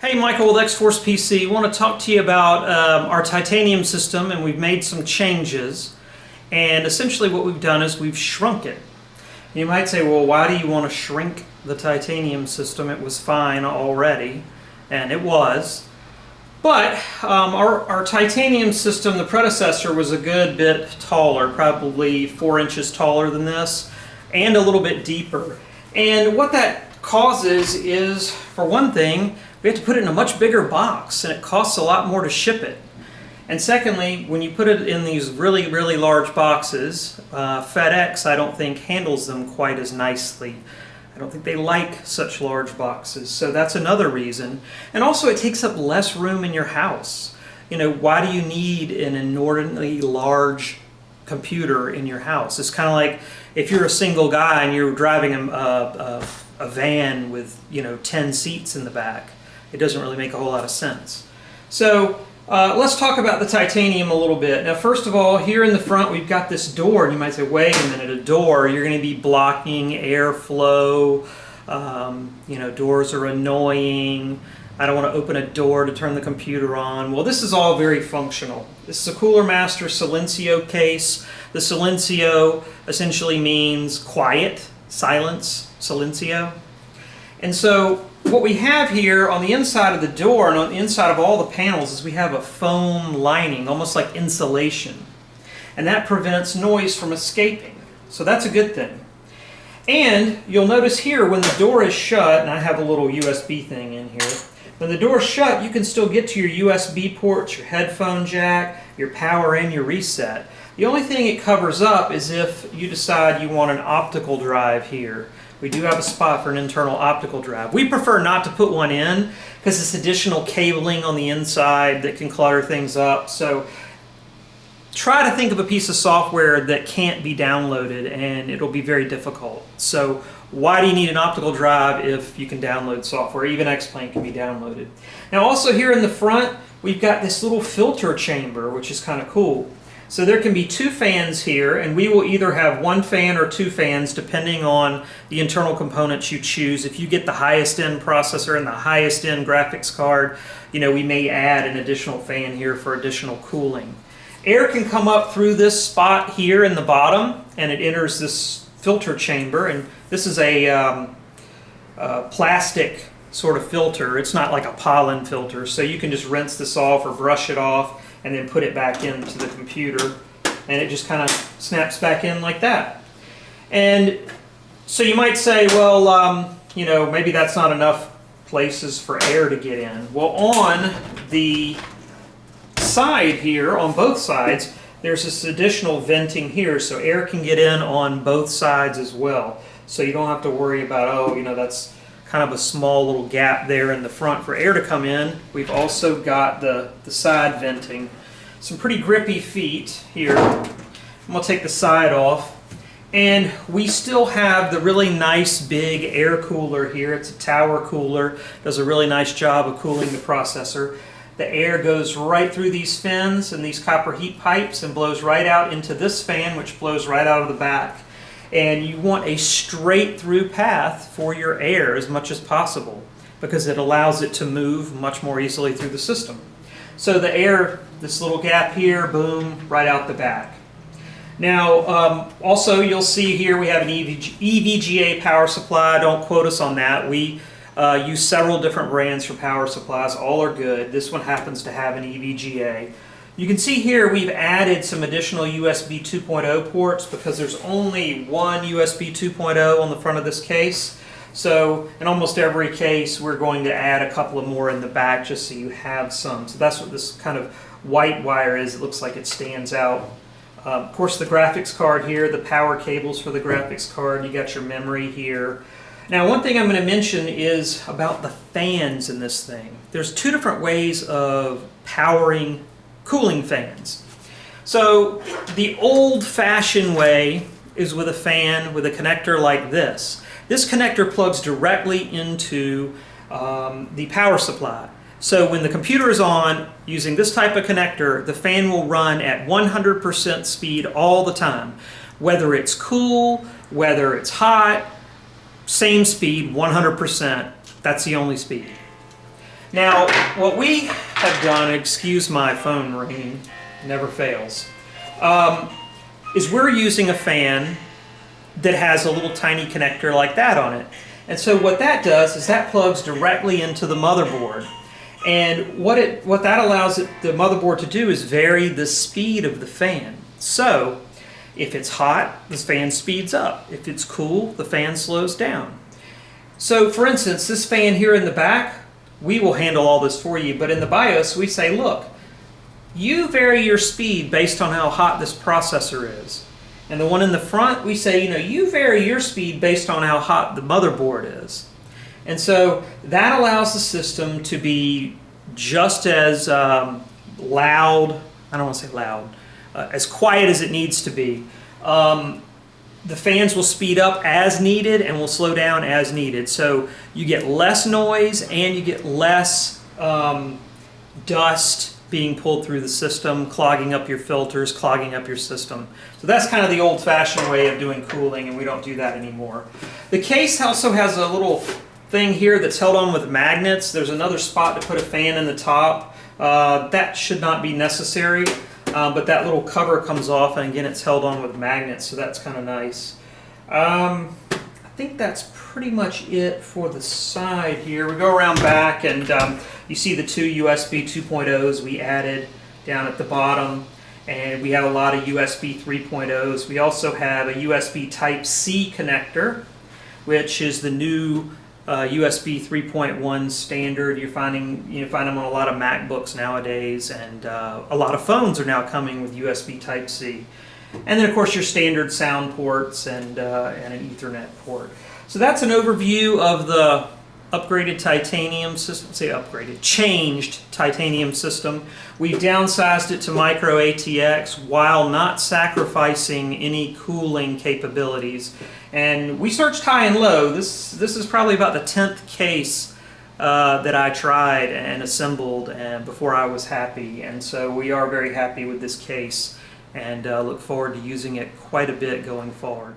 Hey, Michael with XForcePC. I want to talk to you about our titanium system, and we've made some changes. And essentially what we've done is we've shrunk it. You might say, well, why do you want to shrink the titanium system? It was fine already, and it was. But our titanium system, the predecessor, was a good bit taller, probably 4 inches taller than this, and a little bit deeper. And what that causes is, for one thing, we have to put it in a much bigger box, and it costs a lot more to ship it. And secondly, when you put it in these really, really large boxes, FedEx, I don't think, handles them quite as nicely. I don't think they like such large boxes, so that's another reason. And also, it takes up less room in your house. You know, why do you need an inordinately large computer in your house? It's kind of like if you're a single guy and you're driving a van with, 10 seats in the back. It doesn't really make a whole lot of sense. So let's talk about the titanium a little bit. Now, first of all, here in the front we've got this door, and you might say, wait a minute, a door, you're going to be blocking airflow. Doors are annoying. I don't want to open a door to turn the computer on. Well, this is all very functional. This is a Cooler Master Silencio case. The Silencio essentially means quiet, silence, silencio. And so what we have here on the inside of the door and on the inside of all the panels is we have a foam lining, almost like insulation. And that prevents noise from escaping. So that's a good thing. And you'll notice here when the door is shut, and I have a little USB thing in here, when the door is shut, you can still get to your USB ports, your headphone jack, your power, and your reset. The only thing it covers up is if you decide you want an optical drive here. We do have a spot for an internal optical drive. We prefer not to put one in because it's additional cabling on the inside that can clutter things up. So try to think of a piece of software that can't be downloaded, and it'll be very difficult. So why do you need an optical drive if you can download software? Even X-Plane can be downloaded. Now also here in the front, we've got this little filter chamber, which is kind of cool. So there can be 2 fans here, and we will either have 1 fan or 2 fans depending on the internal components you choose. If you get the highest end processor and the highest end graphics card, we may add an additional fan here for additional cooling. Air can come up through this spot here in the bottom, and it enters this filter chamber, and this is a plastic sort of filter. It's not like a pollen filter, so you can just rinse this off or brush it off and then put it back into the computer, and it just kind of snaps back in like that. And so you might say, well, maybe that's not enough places for air to get in. Well, on the side here, on both sides, there's this additional venting here, so air can get in on both sides as well. So you don't have to worry about, that's kind of a small little gap there in the front for air to come in. We've also got the side venting. Some pretty grippy feet here. I'm going to take the side off. And we still have the really nice big air cooler here. It's a tower cooler. Does a really nice job of cooling the processor. The air goes right through these fins and these copper heat pipes and blows right out into this fan, which blows right out of the back. And you want a straight through path for your air as much as possible because it allows it to move much more easily through the system. So the air, this little gap here, boom, right out the back. Now, also you'll see here we have an EVGA power supply. Don't quote us on that. We use several different brands for power supplies. All are good. This one happens to have an EVGA. You can see here we've added some additional USB 2.0 ports because there's only one USB 2.0 on the front of this case. So in almost every case we're going to add a couple of more in the back just so you have some. So that's what this kind of white wire is. It looks like it stands out. Of course, the graphics card here, the power cables for the graphics card, you got your memory here. Now, one thing I'm going to mention is about the fans in this thing. There's 2 different ways of powering cooling fans. So the old-fashioned way is with a fan with a connector like this. This connector plugs directly into the power supply. So when the computer is on using this type of connector, the fan will run at 100% speed all the time. Whether it's cool, whether it's hot, same speed, 100%. That's the only speed. Now, what we have done, excuse my phone ringing, never fails, is we're using a fan that has a little tiny connector like that on it. And so what that does is that plugs directly into the motherboard. And what that allows the motherboard to do is vary the speed of the fan. So if it's hot, the fan speeds up. If it's cool, the fan slows down. So for instance, this fan here in the back, we will handle all this for you, but in the BIOS we say, look, you vary your speed based on how hot this processor is. And the one in the front, we say, you vary your speed based on how hot the motherboard is. And so that allows the system to be just as loud, I don't want to say loud, as quiet as it needs to be. The fans will speed up as needed and will slow down as needed. So you get less noise and you get less dust being pulled through the system, clogging up your filters, clogging up your system. So that's kind of the old-fashioned way of doing cooling, and we don't do that anymore. The case also has a little thing here that's held on with magnets. There's another spot to put a fan in the top. That should not be necessary, but that little cover comes off, and again, it's held on with magnets, so that's kind of nice. I think that's pretty much it for the side here. We go around back, and you see the two USB 2.0s we added down at the bottom, and we have a lot of USB 3.0s. We also have a USB Type-C connector, which is the new USB 3.1 standard. You find them on a lot of MacBooks nowadays, and a lot of phones are now coming with USB Type-C. And then of course your standard sound ports and an Ethernet port. So that's an overview of the upgraded titanium system, changed titanium system. We've downsized it to micro ATX while not sacrificing any cooling capabilities. And we searched high and low. This is probably about the 10th case that I tried and assembled before I was happy. And so we are very happy with this case and look forward to using it quite a bit going forward.